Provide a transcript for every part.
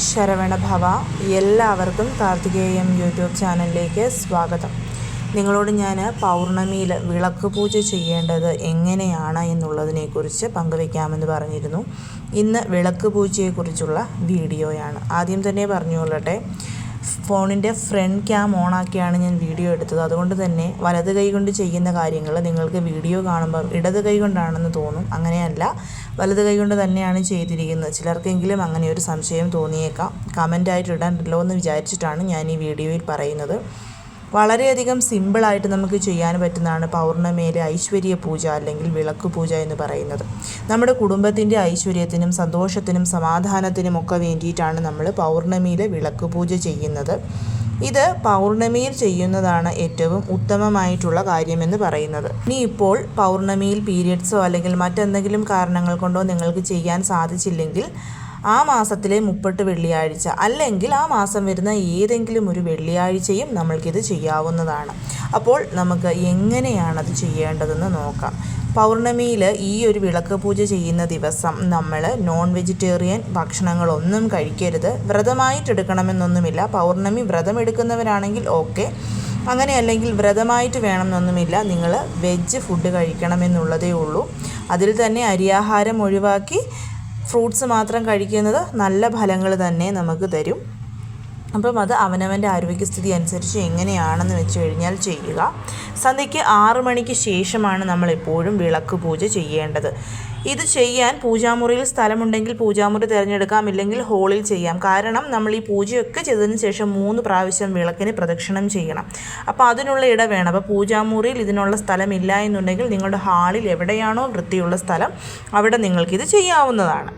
ശരവണ ഭവ. എല്ലാവർക്കും കാർത്തികേയം യൂട്യൂബ് ചാനലിലേക്ക് സ്വാഗതം. നിങ്ങളോട് ഞാൻ പൗർണമിയിൽ വിളക്ക് പൂജ ചെയ്യേണ്ടത് എങ്ങനെയാണ് എന്നുള്ളതിനെക്കുറിച്ച് പങ്കുവയ്ക്കാമെന്ന് പറഞ്ഞിരുന്നു. ഇന്ന് വിളക്ക് പൂജയെക്കുറിച്ചുള്ള വീഡിയോയാണ്. ആദ്യം തന്നെ പറഞ്ഞുകൊള്ളട്ടെ, ഫോണിൻ്റെ ഫ്രണ്ട് ക്യാം ഓണാക്കിയാണ് ഞാൻ വീഡിയോ എടുത്തത്. അതുകൊണ്ട് തന്നെ വലത് കൈ കൊണ്ട് ചെയ്യുന്ന കാര്യങ്ങൾ നിങ്ങൾക്ക് വീഡിയോ കാണുമ്പോൾ ഇടത് കൈ കൊണ്ടാണെന്ന് തോന്നും. അങ്ങനെയല്ല, വലത് കൈ കൊണ്ട് തന്നെയാണ് ചെയ്തിരിക്കുന്നത്. ചിലർക്കെങ്കിലും അങ്ങനെ ഒരു സംശയം തോന്നിയേക്കാം. കമൻ്റായിട്ട് ഇടാണ്ടല്ലോ എന്ന് വിചാരിച്ചിട്ടാണ് ഞാൻ ഈ വീഡിയോയിൽ പറയുന്നത്. വളരെയധികം സിമ്പിളായിട്ട് നമുക്ക് ചെയ്യാൻ പറ്റുന്നതാണ് പൗർണമിയിലെ ഐശ്വര്യ പൂജ അല്ലെങ്കിൽ വിളക്ക് പൂജ എന്ന് പറയുന്നത്. നമ്മുടെ കുടുംബത്തിൻ്റെ ഐശ്വര്യത്തിനും സന്തോഷത്തിനും സമാധാനത്തിനും ഒക്കെ വേണ്ടിയിട്ടാണ് നമ്മൾ പൗർണമിയിലെ വിളക്ക് പൂജ ചെയ്യുന്നത്. ഇത് പൗർണമിയിൽ ചെയ്യുന്നതാണ് ഏറ്റവും ഉത്തമമായിട്ടുള്ള കാര്യമെന്ന് പറയുന്നത്. ഇനി ഇപ്പോൾ പൗർണമിയിൽ പീരിയഡ്സോ അല്ലെങ്കിൽ മറ്റെന്തെങ്കിലും കാരണങ്ങൾ കൊണ്ടോ നിങ്ങൾക്ക് ചെയ്യാൻ സാധിച്ചില്ലെങ്കിൽ ആ മാസത്തിലെ 30 വെള്ളിയാഴ്ച അല്ലെങ്കിൽ ആ മാസം വരുന്ന ഏതെങ്കിലും ഒരു വെള്ളിയാഴ്ചയും നമ്മൾക്കിത് ചെയ്യാവുന്നതാണ്. അപ്പോൾ നമുക്ക് എങ്ങനെയാണത് ചെയ്യേണ്ടതെന്ന് നോക്കാം. പൗർണമിയിൽ ഈ ഒരു വിളക്ക് പൂജ ചെയ്യുന്ന ദിവസം നമ്മൾ നോൺ വെജിറ്റേറിയൻ ഭക്ഷണങ്ങളൊന്നും കഴിക്കരുത്. വ്രതമായിട്ടെടുക്കണമെന്നൊന്നുമില്ല. പൗർണമി വ്രതം എടുക്കുന്നവരാണെങ്കിൽ ഓക്കെ, അങ്ങനെ അല്ലെങ്കിൽ വ്രതമായിട്ട് വേണമെന്നൊന്നുമില്ല. നിങ്ങൾ വെജ് ഫുഡ് കഴിക്കണമെന്നുള്ളതേ ഉള്ളൂ. അതിൽ തന്നെ അരിയാഹാരം ഒഴിവാക്കി ഫ്രൂട്ട്സ് മാത്രം കഴിക്കുന്നത് നല്ല ഫലങ്ങൾ തന്നെ നമുക്ക് തരും. അപ്പം അത് അവനവൻ്റെ ആരോഗ്യസ്ഥിതി അനുസരിച്ച് എങ്ങനെയാണെന്ന് വെച്ച് കഴിഞ്ഞാൽ ചെയ്യുക. സന്ധ്യയ്ക്ക് 6 മണിക്ക് ശേഷമാണ് നമ്മളെപ്പോഴും വിളക്ക് പൂജ ചെയ്യേണ്ടത്. ഇത് ചെയ്യാൻ പൂജാമുറിയിൽ സ്ഥലമുണ്ടെങ്കിൽ പൂജാമുറി തിരഞ്ഞെടുക്കാം, ഇല്ലെങ്കിൽ ഹോളിൽ ചെയ്യാം. കാരണം നമ്മൾ ഈ പൂജയൊക്കെ ചെയ്തതിന് ശേഷം 3 പ്രാവശ്യം വിളക്കിന് പ്രദക്ഷിണം ചെയ്യണം. അപ്പോൾ അതിനുള്ള ഇട വേണം. അപ്പോൾ പൂജാമുറിയിൽ ഇതിനുള്ള സ്ഥലമില്ല എന്നുണ്ടെങ്കിൽ നിങ്ങളുടെ ഹാളിൽ എവിടെയാണോ വൃത്തിയുള്ള സ്ഥലം അവിടെ നിങ്ങൾക്കിത് ചെയ്യാവുന്നതാണ്.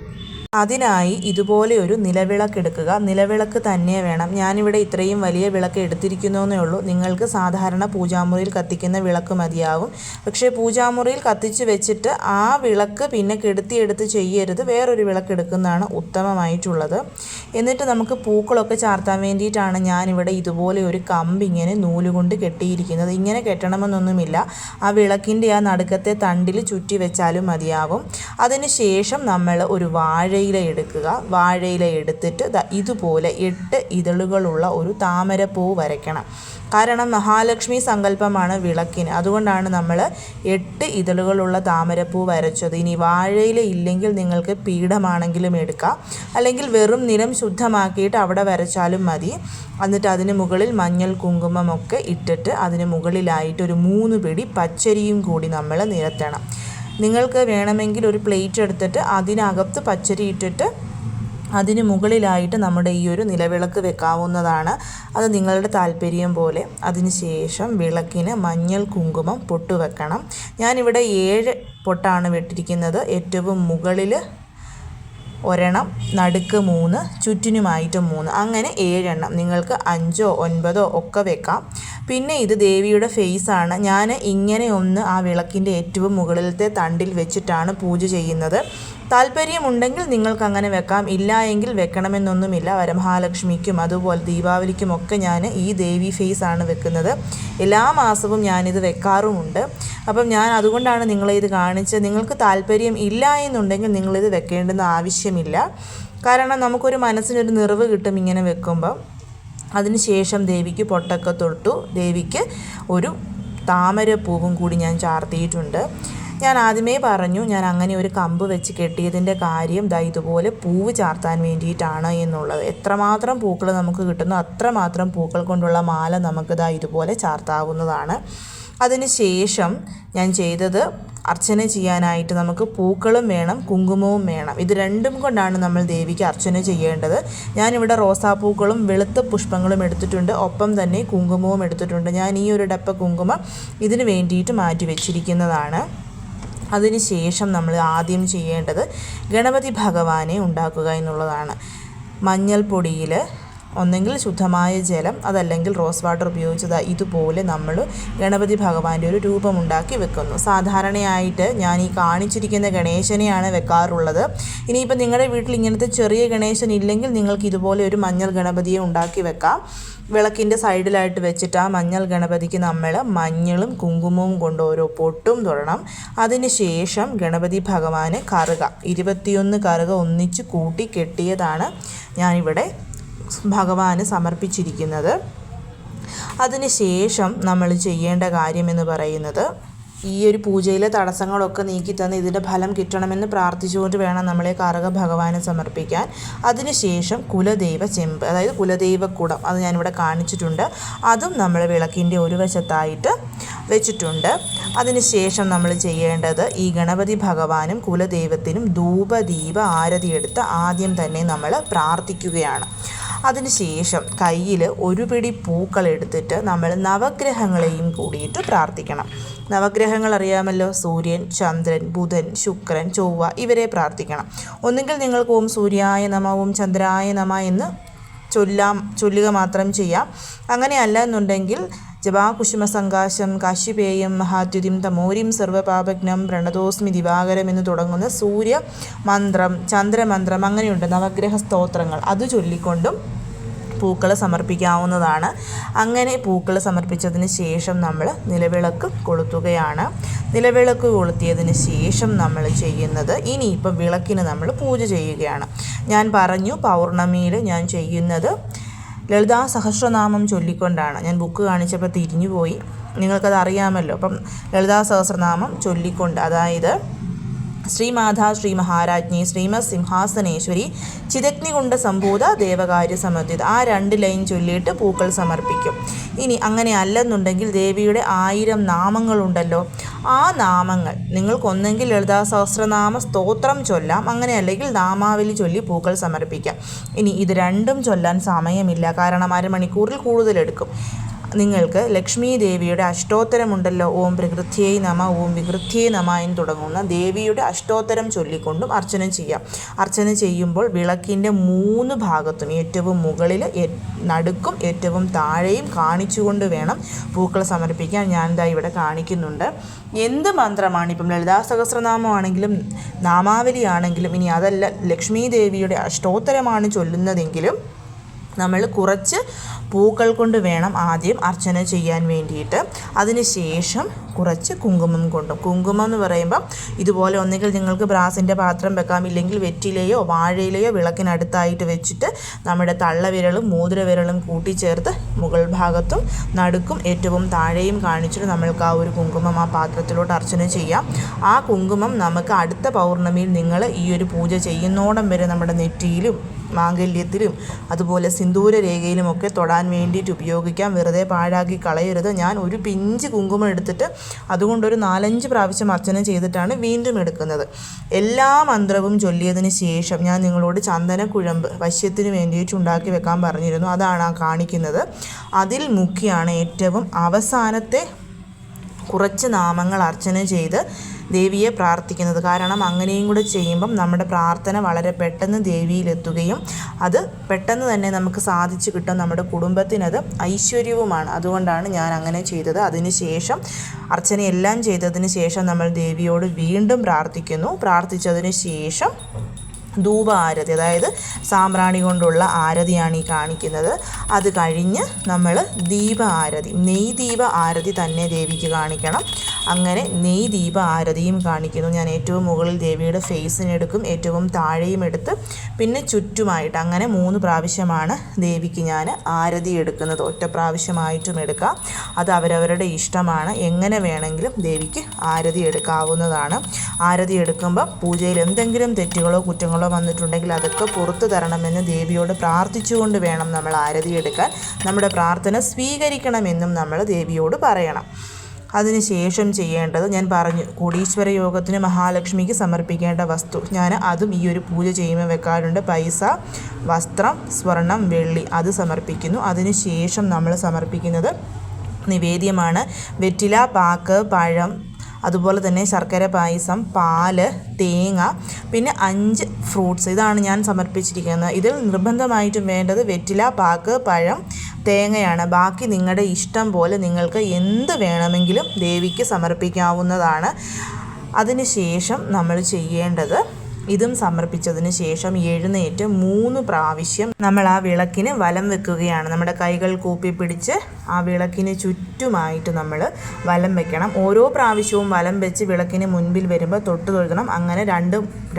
അതിനായി ഇതുപോലെ ഒരു നിലവിളക്ക് എടുക്കുക. നിലവിളക്ക് തന്നെ വേണം. ഞാനിവിടെ ഇത്രയും വലിയ വിളക്ക് എടുത്തിരിക്കുന്നേ ഉള്ളൂ. നിങ്ങൾക്ക് സാധാരണ പൂജാമുറിയിൽ കത്തിക്കുന്ന വിളക്ക് മതിയാവും. പക്ഷേ പൂജാമുറിയിൽ കത്തിച്ച് വെച്ചിട്ട് ആ വിളക്ക് പിന്നെ കെടുത്തിയെടുത്ത് ചെയ്യരുത്. വേറൊരു വിളക്ക് എടുക്കുന്നതാണ് ഉത്തമമായിട്ടുള്ളത്. എന്നിട്ട് നമുക്ക് പൂക്കളൊക്കെ ചാർത്താൻ വേണ്ടിയിട്ടാണ് ഞാനിവിടെ ഇതുപോലെ ഒരു കമ്പ് ഇങ്ങനെ നൂലുകൊണ്ട് കെട്ടിയിരിക്കുന്നത്. ഇങ്ങനെ കെട്ടണമെന്നൊന്നുമില്ല. ആ വിളക്കിൻ്റെ ആ നടുക്കത്തെ തണ്ടിൽ ചുറ്റി വെച്ചാലും മതിയാവും. അതിന് ശേഷം നമ്മൾ ഒരു വാഴയില എടുക്കുക. വാഴയില എടുത്തിട്ട് ഇതുപോലെ 8 ഇതളുകളുള്ള ഒരു താമരപ്പൂ വരയ്ക്കണം. കാരണം മഹാലക്ഷ്മി സങ്കല്പമാണ് വിളക്കിന്. അതുകൊണ്ടാണ് നമ്മൾ 8 ഇതളുകളുള്ള താമരപ്പൂ വരച്ചത്. ഇനി വാഴയില ഇല്ലെങ്കിൽ നിങ്ങൾക്ക് പീഠമാണെങ്കിലും എടുക്കാം, അല്ലെങ്കിൽ വെറും നിലം ശുദ്ധമാക്കിയിട്ട് അവിടെ വരച്ചാലും മതി. എന്നിട്ട് അതിന് മുകളിൽ മഞ്ഞൾ കുങ്കുമമൊക്കെ ഇട്ടിട്ട് അതിന് മുകളിലായിട്ട് ഒരു 3 പിടി പച്ചരിയും കൂടി നമ്മൾ നിരത്തണം. നിങ്ങൾക്ക് വേണമെങ്കിൽ ഒരു പ്ലേറ്റ് എടുത്തിട്ട് അതിനകത്ത് പച്ചരി ഇട്ടിട്ട് അതിന് മുകളിലായിട്ട് നമ്മുടെ ഈ ഒരു നിലവിളക്ക് വെക്കാവുന്നതാണ്. അത് നിങ്ങളുടെ താല്പര്യം പോലെ. അതിന് ശേഷം വിളക്കിന് മഞ്ഞൾ കുങ്കുമം പൊട്ട് വെക്കണം. ഞാനിവിടെ 7 പൊട്ടാണ് വെട്ടിരിക്കുന്നത്. ഏറ്റവും മുകളിൽ ഒരെണ്ണം, നടുക്ക് 3, ചുറ്റിനുമായിട്ട് 3, അങ്ങനെ 7 എണ്ണം. നിങ്ങൾക്ക് 5ഓ 9ഓ ഒക്കെ വെക്കാം. പിന്നെ ഇത് ദേവിയുടെ ഫേസാണ്. ഞാൻ ഇങ്ങനെ ഒന്ന് ആ വിളക്കിൻ്റെ ഏറ്റവും മുകളിലത്തെ തണ്ടിൽ വെച്ചിട്ടാണ് പൂജ ചെയ്യുന്നത്. താല്പര്യമുണ്ടെങ്കിൽ നിങ്ങൾക്ക് അങ്ങനെ വെക്കാം, ഇല്ല എങ്കിൽ വെക്കണമെന്നൊന്നുമില്ല. വരമഹാലക്ഷ്മിക്കും അതുപോലെ ദീപാവലിക്കുമൊക്കെ ഞാൻ ഈ ദേവി ഫേസാണ് വെക്കുന്നത്. എല്ലാ മാസവും ഞാനിത് വെക്കാറുമുണ്ട്. അപ്പം ഞാൻ അതുകൊണ്ടാണ് നിങ്ങളെ ഇത് കാണിച്ച്. നിങ്ങൾക്ക് താല്പര്യം ഇല്ല എന്നുണ്ടെങ്കിൽ നിങ്ങളിത് വെക്കേണ്ടുന്ന ആവശ്യമില്ല. കാരണം നമുക്കൊരു മനസ്സിനൊരു നിറവ് കിട്ടും ഇങ്ങനെ വെക്കുമ്പം. അതിനുശേഷം ദേവിക്ക് പൊട്ടൊക്കെ തൊട്ടു. ദേവിക്ക് ഒരു താമരപ്പൂവും കൂടി ഞാൻ ചാർത്തിയിട്ടുണ്ട്. ഞാൻ ആദ്യമേ പറഞ്ഞു, ഞാൻ അങ്ങനെ ഒരു കമ്പ് വെച്ച് കെട്ടിയതിൻ്റെ കാര്യം ഇതുപോലെ പൂവ് ചാർത്താൻ വേണ്ടിയിട്ടാണ് എന്നുള്ളത്. എത്രമാത്രം പൂക്കൾ നമുക്ക് കിട്ടുന്നു അത്രമാത്രം പൂക്കൾ കൊണ്ടുള്ള മാല നമുക്ക് ഇതുപോലെ ചാർത്താവുന്നതാണ്. അതിന് ശേഷം ഞാൻ ചെയ്തത്, അർച്ചന ചെയ്യാനായിട്ട് നമുക്ക് പൂക്കളും വേണം കുങ്കുമവും വേണം. ഇത് രണ്ടും കൊണ്ടാണ് നമ്മൾ ദേവിക്ക് അർച്ചന ചെയ്യേണ്ടത്. ഞാനിവിടെ റോസാപ്പൂക്കളും വെളുത്ത പുഷ്പങ്ങളും എടുത്തിട്ടുണ്ട്, ഒപ്പം തന്നെ കുങ്കുമവും എടുത്തിട്ടുണ്ട്. ഞാൻ ഈ ഒരു ഡപ്പ കുങ്കുമം ഇതിന് വേണ്ടിയിട്ട് മാറ്റി വെച്ചിരിക്കുന്നതാണ്. അതിന് ശേഷം നമ്മൾ ആദ്യം ചെയ്യേണ്ടത് ഗണപതി ഭഗവാനെ ഉണ്ടാക്കുക എന്നുള്ളതാണ്. മഞ്ഞൾപ്പൊടിയിൽ ഒന്നെങ്കിൽ ശുദ്ധമായ ജലം, അതല്ലെങ്കിൽ റോസ് വാട്ടർ ഉപയോഗിച്ചത് ഇതുപോലെ നമ്മൾ ഗണപതി ഭഗവാന്റെ ഒരു രൂപമുണ്ടാക്കി വെക്കുന്നു. സാധാരണയായിട്ട് ഞാൻ ഈ കാണിച്ചിരിക്കുന്ന ഗണേശനെയാണ് വെക്കാറുള്ളത്. ഇനിയിപ്പോൾ നിങ്ങളുടെ വീട്ടിൽ ഇങ്ങനത്തെ ചെറിയ ഗണേശൻ ഇല്ലെങ്കിൽ നിങ്ങൾക്ക് ഇതുപോലെ ഒരു മഞ്ഞൾ ഗണപതിയെ ഉണ്ടാക്കി വെക്കാം. വിളക്കിൻ്റെ സൈഡിലായിട്ട് വെച്ചിട്ട് ആ മഞ്ഞൾ ഗണപതിക്ക് നമ്മൾ മഞ്ഞളും കുങ്കുമവും കൊണ്ട് ഓരോ പൊട്ടും തൊടണം. അതിന് ശേഷം ഗണപതി ഭഗവാന് കറുക 21 കറുക ഒന്നിച്ച് കൂട്ടി കെട്ടിയതാണ് ഞാനിവിടെ ഭഗവാന് സമർപ്പിച്ചിരിക്കുന്നത്. അതിന് ശേഷം നമ്മൾ ചെയ്യേണ്ട കാര്യമെന്ന് പറയുന്നത്, ഈ ഒരു പൂജയിലെ തടസ്സങ്ങളൊക്കെ നീക്കിത്തന്ന് ഇതിൻ്റെ ഫലം കിട്ടണമെന്ന് പ്രാർത്ഥിച്ചുകൊണ്ട് വേണം നമ്മളെ കറുക ഭഗവാന് സമർപ്പിക്കാൻ. അതിനുശേഷം കുലദൈവ ചെമ്പ്, അതായത് കുലദൈവ കുടം, അത് ഞാനിവിടെ കാണിച്ചിട്ടുണ്ട്. അതും നമ്മൾ വിളക്കിൻ്റെ ഒരു വശത്തായിട്ട് വെച്ചിട്ടുണ്ട്. അതിനുശേഷം നമ്മൾ ചെയ്യേണ്ടത്, ഈ ഗണപതി ഭഗവാനും കുലദൈവത്തിനും ധൂപദീപ ആരതി എടുത്ത് ആദ്യം തന്നെ നമ്മൾ പ്രാർത്ഥിക്കുകയാണ്. അതിനുശേഷം കയ്യിൽ ഒരു പിടി പൂക്കൾ എടുത്തിട്ട് നമ്മൾ നവഗ്രഹങ്ങളെയും കൂടിയിട്ട് പ്രാർത്ഥിക്കണം. നവഗ്രഹങ്ങൾ അറിയാമല്ലോ, സൂര്യൻ, ചന്ദ്രൻ, ബുധൻ, ശുക്രൻ, ചൊവ്വ, ഇവരെ പ്രാർത്ഥിക്കണം. ഒന്നുകിൽ നിങ്ങൾക്ക് ഓം സൂര്യായ നമ, ഓം ചന്ദ്രായ നമ എന്ന് ചൊല്ലുക മാത്രം ചെയ്യാം. അങ്ങനെയല്ല എന്നുണ്ടെങ്കിൽ ജപാകുശുമസങ്കാശം കാശിപേയം മഹാദ്യുതിം തമോരിം സർവപാപഘ്നം പ്രണതോസ്മി ദിവാകരം എന്ന് തുടങ്ങുന്ന സൂര്യ മന്ത്രം, ചന്ദ്രമന്ത്രം, അങ്ങനെയുണ്ട് നവഗ്രഹ സ്തോത്രങ്ങൾ. അത് ചൊല്ലിക്കൊണ്ടും പൂക്കൾ സമർപ്പിക്കാവുന്നതാണ്. അങ്ങനെ പൂക്കൾ സമർപ്പിച്ചതിന് ശേഷം നമ്മൾ നിലവിളക്ക് കൊളുത്തുകയാണ്. നിലവിളക്ക് കൊളുത്തിയതിന് ശേഷം നമ്മൾ ചെയ്യുന്നത്, ഇനിയിപ്പം വിളക്കിന് നമ്മൾ പൂജ ചെയ്യുകയാണ്. ഞാൻ പറഞ്ഞു പൗർണമിയിൽ ഞാൻ ചെയ്യുന്നത് ലളിതാ സഹസ്രനാമം ചൊല്ലിക്കൊണ്ടാണ്. ഞാൻ ബുക്ക് കാണിച്ചപ്പോൾ തിരിഞ്ഞുപോയി, നിങ്ങൾക്കത് അറിയാമല്ലോ. അപ്പം ലളിതാ സഹസ്രനാമം ചൊല്ലിക്കൊണ്ട്, അതായത് ശ്രീമാതാ ശ്രീ മഹാരാജ്ഞി ശ്രീമത് സിംഹാസനേശ്വരി ചിദഗ്നികുണ്ട സംഭൂത ദേവകാര്യ സമർപ്പിത, ആ 2 ലൈൻ ചൊല്ലിയിട്ട് പൂക്കൾ സമർപ്പിക്കും. ഇനി അങ്ങനെ അല്ലെന്നുണ്ടെങ്കിൽ ദേവിയുടെ 1000 നാമങ്ങളുണ്ടല്ലോ, ആ നാമങ്ങൾ നിങ്ങൾക്കൊന്നെങ്കിൽ ലളിതാ സഹസ്രനാമ സ്തോത്രം ചൊല്ലാം, അങ്ങനെ അല്ലെങ്കിൽ നാമാവലി ചൊല്ലി പൂക്കൾ സമർപ്പിക്കാം. ഇനി ഇത് രണ്ടും ചൊല്ലാൻ സമയമില്ല, കാരണം അരമണിക്കൂറിൽ കൂടുതലെടുക്കും. നിങ്ങൾക്ക് ലക്ഷ്മി ദേവിയുടെ അഷ്ടോത്തരമുണ്ടല്ലോ, ഓം പ്രകൃത്യൈ നമ, ഓം വികൃത്യൈ നമ എന്ന് തുടങ്ങുന്ന ദേവിയുടെ അഷ്ടോത്തരം ചൊല്ലിക്കൊണ്ടും അർച്ചന ചെയ്യാം. അർച്ചന ചെയ്യുമ്പോൾ വിളക്കിൻ്റെ 3 ഭാഗത്തും, ഏറ്റവും മുകളിൽ, നടുക്കും ഏറ്റവും താഴെയും കാണിച്ചുകൊണ്ട് വേണം പൂക്കൾ സമർപ്പിക്കാൻ. ഞാനിതാ ഇവിടെ കാണിക്കുന്നുണ്ട്. എന്ത് മന്ത്രമാണ്, ഇപ്പം ലളിതാ സഹസ്രനാമമാണെങ്കിലും നാമാവലി ആണെങ്കിലും, ഇനി അതല്ല ലക്ഷ്മി ദേവിയുടെ അഷ്ടോത്തരമാണ് ചൊല്ലുന്നതെങ്കിലും നമ്മൾ കുറച്ച് പൂക്കൾ കൊണ്ട് വേണം ആദ്യം അർച്ചന ചെയ്യാൻ വേണ്ടിയിട്ട്. അതിനുശേഷം കുറച്ച് കുങ്കുമം കൊണ്ടും, കുങ്കുമം എന്ന് പറയുമ്പം ഇതുപോലെ ഒന്നുകിൽ നിങ്ങൾക്ക് ബ്രാസിൻ്റെ പാത്രം വെക്കാം, ഇല്ലെങ്കിൽ വെറ്റിലയോ വാഴയിലയോ വിളക്കിനടുത്തായിട്ട് വെച്ചിട്ട് നമ്മുടെ തള്ളവിരലും മോതിരവിരലും കൂട്ടിച്ചേർത്ത് മുകൾ ഭാഗത്തും നടുക്കും ഏറ്റവും താഴെയും കാണിച്ചിട്ട് നമ്മൾക്ക് ആ ഒരു കുങ്കുമം ആ പാത്രത്തിലോട്ട് അർച്ചന ചെയ്യാം. ആ കുങ്കുമം നമുക്ക് അടുത്ത പൗർണമിയിൽ നിങ്ങൾ ഈ ഒരു പൂജ ചെയ്യുന്നോടം വരെ നമ്മുടെ നെറ്റിയിലും മാംഗല്യത്തിലും അതുപോലെ സിന്ദൂര രേഖയിലുമൊക്കെ തൊടാൻ വേണ്ടിയിട്ട് ഉപയോഗിക്കാം. വെറുതെ പാഴാക്കി കളയരുത്. ഞാൻ ഒരു പിഞ്ച് കുങ്കുമം എടുത്തിട്ട് അതുകൊണ്ടൊരു 4-5 പ്രാവശ്യം അർച്ചന ചെയ്തിട്ടാണ് വീണ്ടും എടുക്കുന്നത്. എല്ലാ മന്ത്രവും ചൊല്ലിയതിന് ശേഷം ഞാൻ നിങ്ങളോട് ചന്ദനക്കുഴമ്പ് വശ്യത്തിന് വേണ്ടിയിട്ട് ഉണ്ടാക്കി വെക്കാൻ പറഞ്ഞിരുന്നു, അതാണ് ആ കാണിക്കുന്നത്. അതിൽ മുഖ്യമാണ് ഏറ്റവും അവസാനത്തെ കുറച്ച് നാമങ്ങൾ അർച്ചന ചെയ്ത് ദേവിയെ പ്രാർത്ഥിക്കുന്നത്. കാരണം അങ്ങനെയും കൂടെ ചെയ്യുമ്പം നമ്മുടെ പ്രാർത്ഥന വളരെ പെട്ടെന്ന് ദേവിയിലെത്തുകയും അത് പെട്ടെന്ന് തന്നെ നമുക്ക് സാധിച്ചു കിട്ടും. നമ്മുടെ കുടുംബത്തിനത് ഐശ്വര്യവുമാണ്. അതുകൊണ്ടാണ് ഞാൻ അങ്ങനെ ചെയ്തത്. അതിന് ശേഷം അർച്ചനയെല്ലാം ചെയ്തതിന് ശേഷം നമ്മൾ ദേവിയോട് വീണ്ടും പ്രാർത്ഥിക്കുന്നു. പ്രാർത്ഥിച്ചതിന് ശേഷം ധൂപ ആരതി, അതായത് സാമ്പ്രാണി കൊണ്ടുള്ള ആരതിയാണ് ഈ കാണിക്കുന്നത്. അത് കഴിഞ്ഞ് നമ്മൾ ദീപ ആരതി, നെയ് ദീപ ആരതി തന്നെ ദേവിക്ക് കാണിക്കണം. അങ്ങനെ നെയ് ദീപ ആരതിയും കാണിക്കുന്നു. ഞാൻ ഏറ്റവും മുകളിൽ ദേവിയുടെ ഫേസിനെടുക്കും, ഏറ്റവും താഴെയും എടുത്ത് പിന്നെ ചുറ്റുമായിട്ട് അങ്ങനെ 3 പ്രാവശ്യമാണ് ദേവിക്ക് ഞാൻ ആരതി എടുക്കുന്നത്. ഒറ്റ പ്രാവശ്യമായിട്ടും എടുക്കാം, അത് അവരവരുടെ ഇഷ്ടമാണ്. എങ്ങനെ വേണമെങ്കിലും ദേവിക്ക് ആരതി എടുക്കാവുന്നതാണ്. ആരതി എടുക്കുമ്പോൾ പൂജയിൽ എന്തെങ്കിലും തെറ്റുകളോ കുറ്റങ്ങളോ വന്നിട്ടുണ്ടെങ്കിൽ അതൊക്കെ പുറത്തു തരണമെന്ന് ദേവിയോട് പ്രാർത്ഥിച്ചുകൊണ്ട് വേണം നമ്മൾ ആരതി എടുക്കാൻ. നമ്മുടെ പ്രാർത്ഥന സ്വീകരിക്കണമെന്നും നമ്മൾ ദേവിയോട് പറയണം. അതിനുശേഷം ചെയ്യേണ്ടത് ഞാൻ പറഞ്ഞു, കോടീശ്വര യോഗത്തിന് മഹാലക്ഷ്മിക്ക് സമർപ്പിക്കേണ്ട വസ്തു ഞാൻ അതും ഈ ഒരു പൂജ ചെയ്യുമ്പോൾ വെക്കാറുണ്ട്. പൈസ, വസ്ത്രം, സ്വർണം, വെള്ളി അത് സമർപ്പിക്കുന്നു. അതിനുശേഷം നമ്മൾ സമർപ്പിക്കുന്നത് നിവേദ്യമാണ്. വെറ്റില, പാക്ക്, പഴം, അതുപോലെ തന്നെ ശർക്കര പായസം, പാല്, തേങ്ങ, പിന്നെ 5 ഫ്രൂട്ട്സ്. ഇതാണ് ഞാൻ സമർപ്പിച്ചിരിക്കുന്നത്. ഇതിൽ നിർബന്ധമായിട്ടും വേണ്ടത് വെറ്റില പാക്ക്, പഴം, തേങ്ങയാണ്. ബാക്കി നിങ്ങളുടെ ഇഷ്ടം പോലെ നിങ്ങൾക്ക് എന്ത് വേണമെങ്കിലും ദേവിക്ക് സമർപ്പിക്കാവുന്നതാണ്. അതിനുശേഷം നമ്മൾ ചെയ്യേണ്ടത്, ഇതും സമർപ്പിച്ചതിന് ശേഷം എഴുന്നേറ്റ് 3 പ്രാവശ്യം നമ്മൾ ആ വിളക്കിന് വലം വെക്കുകയാണ്. നമ്മുടെ കൈകൾ കൂപ്പി പിടിച്ച് ആ വിളക്കിന് ചുറ്റുമായിട്ട് നമ്മൾ വലം വെക്കണം. ഓരോ പ്രാവശ്യവും വലം വെച്ച് വിളക്കിന് മുൻപിൽ വരുമ്പോൾ തൊട്ട് തൊഴുകണം. അങ്ങനെ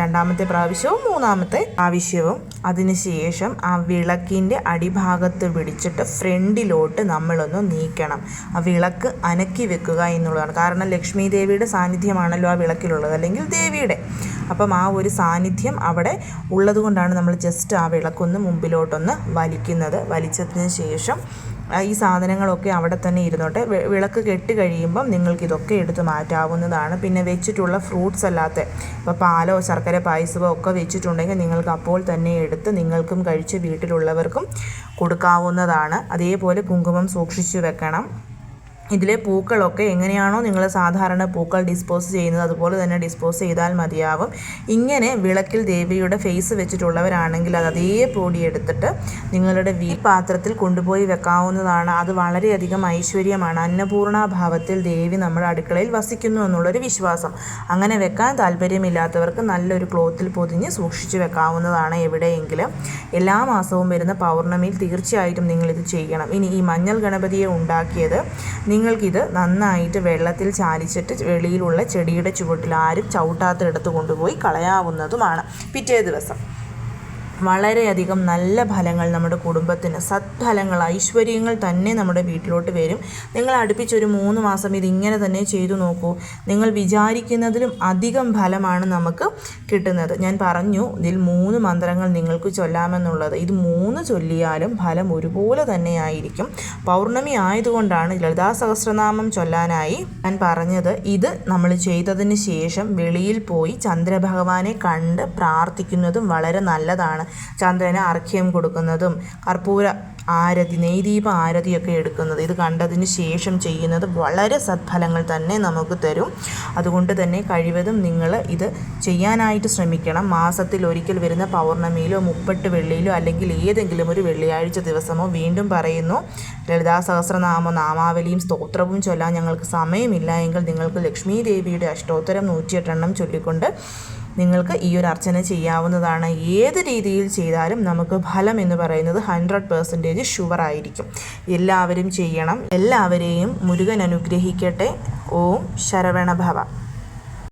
രണ്ടാമത്തെ പ്രാവശ്യവും 3ാമത്തെ പ്രാവശ്യവും. അതിനുശേഷം ആ വിളക്കിൻ്റെ അടിഭാഗത്ത് പിടിച്ചിട്ട് ഫ്രണ്ടിലോട്ട് നമ്മളൊന്ന് നീക്കണം. ആ വിളക്ക് അനക്കി വെക്കുക എന്നുള്ളതാണ്. കാരണം ലക്ഷ്മി ദേവിയുടെ സാന്നിധ്യമാണല്ലോ ആ വിളക്കിലുള്ളത്, അല്ലെങ്കിൽ ദേവിയുടെ. അപ്പം ആ ഒരു സാന്നിധ്യം അവിടെ ഉള്ളത് കൊണ്ടാണ് നമ്മൾ ജസ്റ്റ് ആ വിളക്കൊന്ന് മുമ്പിലോട്ടൊന്ന് വലിക്കുന്നത്. വലിച്ചതിന് ശേഷം ഈ സാധനങ്ങളൊക്കെ അവിടെ തന്നെ ഇരുന്നോട്ടെ. വിളക്ക് കെട്ടി കഴിയുമ്പം നിങ്ങൾക്കിതൊക്കെ എടുത്ത് മാറ്റാവുന്നതാണ്. പിന്നെ വെച്ചിട്ടുള്ള ഫ്രൂട്ട്സ് അല്ലാത്ത, ഇപ്പോൾ പാലോ ശർക്കര പായസമോ ഒക്കെ വെച്ചിട്ടുണ്ടെങ്കിൽ നിങ്ങൾക്ക് അപ്പോൾ തന്നെ എടുത്ത് നിങ്ങൾക്കും കഴിച്ച് വീട്ടിലുള്ളവർക്കും കൊടുക്കാവുന്നതാണ്. അതേപോലെ കുങ്കുമം സൂക്ഷിച്ചു വെക്കണം. ഇതിലെ പൂക്കളൊക്കെ എങ്ങനെയാണോ നിങ്ങൾ സാധാരണ പൂക്കൾ ഡിസ്പോസ് ചെയ്യുന്നത് അതുപോലെ തന്നെ ഡിസ്പോസ് ചെയ്താൽ മതിയാവും. ഇങ്ങനെ വിളക്കിൽ ദേവിയുടെ ഫേസ് വെച്ചിട്ടുള്ളവരാണെങ്കിൽ അത് അതേ പൊടി എടുത്തിട്ട് നിങ്ങളുടെ പാത്രത്തിൽ കൊണ്ടുപോയി വെക്കാവുന്നതാണ്. അത് വളരെയധികം ഐശ്വര്യമാണ്. അന്നപൂർണാഭാവത്തിൽ ദേവി നമ്മുടെ അടുക്കളയിൽ വസിക്കുന്നു എന്നുള്ളൊരു വിശ്വാസം. അങ്ങനെ വെക്കാൻ താല്പര്യമില്ലാത്തവർക്ക് നല്ലൊരു ക്ലോത്തിൽ പൊതിഞ്ഞ് സൂക്ഷിച്ചു വെക്കാവുന്നതാണ് എവിടെയെങ്കിലും. എല്ലാ മാസവും വരുന്ന പൗർണമിയിൽ തീർച്ചയായിട്ടും നിങ്ങളിത് ചെയ്യണം. ഇനി ഈ മഞ്ഞൾ ഗണപതിയെ ഉണ്ടാക്കിയത് നിങ്ങൾക്കിത് നന്നായിട്ട് വെള്ളത്തിൽ ചാലിച്ചിട്ട് വെളിയിലുള്ള ചെടിയുടെ ചുവട്ടിൽ ആരും ചവിട്ടാത്തിടത്ത് കൊണ്ടുപോയി കളയാവുന്നതുമാണ്. പിറ്റേ ദിവസം വളരെയധികം നല്ല ഫലങ്ങൾ നമ്മുടെ കുടുംബത്തിന്, സത്ഫലങ്ങൾ, ഐശ്വര്യങ്ങൾ തന്നെ നമ്മുടെ വീട്ടിലോട്ട് വരും. നിങ്ങൾ അടുപ്പിച്ചൊരു 3 മാസം ഇതിങ്ങനെ തന്നെ ചെയ്തു നോക്കൂ. നിങ്ങൾ വിചാരിക്കുന്നതിലും അധികം ഫലമാണ് നമുക്ക് കിട്ടുന്നത്. ഞാൻ പറഞ്ഞു ഇതിൽ 3 മന്ത്രങ്ങൾ നിങ്ങൾക്ക് ചൊല്ലാമെന്നുള്ളത്. ഇത് 3 ചൊല്ലിയാലും ഫലം ഒരുപോലെ തന്നെയായിരിക്കും. പൗർണമി ആയതുകൊണ്ടാണ് ലളിതാ സഹസ്രനാമം ചൊല്ലാനായി ഞാൻ പറഞ്ഞത്. ഇത് നമ്മൾ ചെയ്തതിന് ശേഷം വെളിയിൽ പോയി ചന്ദ്രഭഗവാനെ കണ്ട് പ്രാർത്ഥിക്കുന്നതും വളരെ നല്ലതാണ്. ചന്ദ്രന് അർഘ്യം കൊടുക്കുന്നതും കർപ്പൂര ആരതി, നെയ്ദീപ ആരതിയൊക്കെ എടുക്കുന്നത്, ഇത് കണ്ടതിന് ശേഷം ചെയ്യുന്നത് വളരെ സത്ഫലങ്ങൾ തന്നെ നമുക്ക് തരും. അതുകൊണ്ട് തന്നെ കഴിവതും നിങ്ങൾ ഇത് ചെയ്യാനായിട്ട് ശ്രമിക്കണം. മാസത്തിൽ ഒരിക്കൽ വരുന്ന പൗർണമിയിലോ 30 വെള്ളിയിലോ അല്ലെങ്കിൽ ഏതെങ്കിലും ഒരു വെള്ളിയാഴ്ച ദിവസമോ. വീണ്ടും പറയുന്നു, ലളിതാ സഹസ്രനാമ നാമാവലിയും സ്തോത്രവും ചൊല്ലാൻ ഞങ്ങൾക്ക് സമയമില്ല എങ്കിൽ നിങ്ങൾക്ക് ലക്ഷ്മി ദേവിയുടെ അഷ്ടോത്തരം 108 ചൊല്ലിക്കൊണ്ട് നിങ്ങൾക്ക് ഈ ഒരു അർച്ചന ചെയ്യാവുന്നതാണ്. ഏത് രീതിയിൽ ചെയ്താലും നമുക്ക് ഫലം എന്ന് പറയുന്നത് 100% ഷുവറായിരിക്കും. എല്ലാവരും ചെയ്യണം. എല്ലാവരെയും മുരുകൻ അനുഗ്രഹിക്കട്ടെ. ഓം ശരവണഭവ.